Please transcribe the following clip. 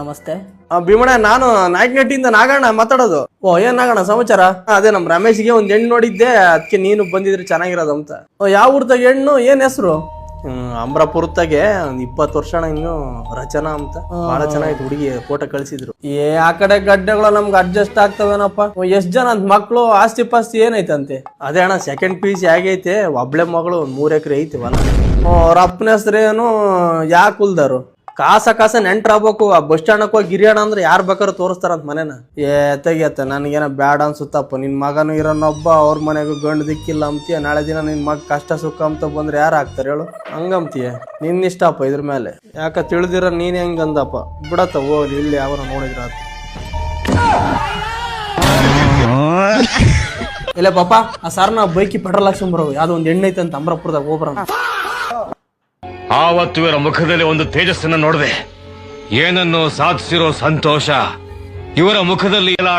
ನಮಸ್ತೆ. ಭೀಮಣ್ಣ, ನಾನು ನಾಯಕನಹಟ್ಟಿಯಿಂದ ನಾಗಣ್ಣ ಮಾತಾಡೋದು. ಓ, ಏನ್ ನಾಗಣ್ಣ ಸಮಾಚಾರ? ಅದೇ ನಮ್ ರಮೇಶ್ಗೆ ಒಂದ್ ಹೆಣ್ಣು ನೋಡಿದ್ದೆ, ಅದಕ್ಕೆ ನೀನು ಬಂದಿದ್ರೆ ಚೆನ್ನಾಗಿರೋದು ಅಂತ. ಯಾವ ಊರ್ತಾಗ ಹೆಣ್ಣು? ಏನ್ ಹೆಸರು? ಅಮ್ರಾಪುರತ್ತಾಗೆ ಒಂದ್ 20 ವರ್ಷ ಇನ್ನು ರಚನಾ ಅಂತ. ಬಹಳ ಚೆನ್ನಾಗಿತ್ತು ಹುಡುಗಿ, ಫೋಟೋ ಕಳ್ಸಿದ್ರು. ಆ ಕಡೆ ಗಡ್ಡೆಗಳು ನಮ್ಗೆ ಅಡ್ಜಸ್ಟ್ ಆಗ್ತವೇನಪ್ಪ. ಎಷ್ಟ್ ಜನ ಅಂತ ಮಕ್ಳು, ಆಸ್ತಿ ಪಾಸ್ತಿ ಏನೈತಂತೆ? ಅದೇ ಅಣ್ಣ, ಸೆಕೆಂಡ್ PUC ಆಗೈತೆ, ಒಬ್ಳೆ ಮಗಳು, 3 ಎಕರೆ ಐತಿ ಹೊಲ. ಅವ್ರ ಅಪ್ಪನ ಹೆಸ್ರೇನು ಯಾಕೆ ಉಲ್ದಾರು? ಕಾಸ ನೆಂಟ್ರಾಗ್ಬೇಕು. ಆ ಬಸ್ ಸ್ಟ್ಯಾಂಡ್ ಹೋಗಿ ಗಿರಿಯಾಣ ಅಂದ್ರೆ ಯಾರು ಬೇಕಾದ್ರೂ ತೋರಿಸ್ತಾರಂತ ಮನೇನ. ತೆಗಿಯತ್ತ ನನಗೇನ ಬ್ಯಾಡ ಅನ್ಸುತ್ತಪ್ಪ. ನಿನ್ ಮಗನು ಇರೋನೊಬ್ಬ, ಅವ್ರ ಮನೆಗೂ ಗಂಡು ದಿಕ್ಕಿಲ್ಲ ಅಂತೀಯ. ನಾಳೆ ದಿನ ನಿನ್ ಮಗ ಕಷ್ಟ ಸುಖ ಅಂತ ಬಂದ್ರೆ ಯಾರು ಆಗ್ತಾರೆ ಹೇಳು? ಹಂಗಂತೀಯ? ನಿನ್ ಇಷ್ಟಪ್ಪ ಇದ್ರ ಮೇಲೆ. ಯಾಕ ತಿಳಿದಿರ ನೀನ್ ಹೆಂಗಂದಪ್ಪ? ಬಿಡತ್ತ ಹೋಗ್ಲಿ, ಇಲ್ಲಿ ಅವರ ನೋಡಿದ್ರ ಆತ. ಇಲ್ಲ ಪಾಪ, ಆ ಸಾರ್ನ ಬೈಕಿ ಪೆಟ್ರೋಲ್ ಹಾಕ್ಸ್ಕೊಂಡ್ ಬರೋ. ಯಾವ್ದೋ ಒಂದ್ ಎಣ್ಣೆ ಐತೆ ಅಂತ ಅಮ್ರಾಪುರದಾಗ ಹೋಗ್ಬರ. ಆವತ್ತು ಇವರ ಮುಖದಲ್ಲಿ ಒಂದು ತೇಜಸ್ಸನ್ನು ನೋಡಿದೆ. ಏನನ್ನು ಸಾಧಿಸಿರೋ ಸಂತೋಷ ಇವರ ಮುಖದಲ್ಲಿ ಎಲ್ಲ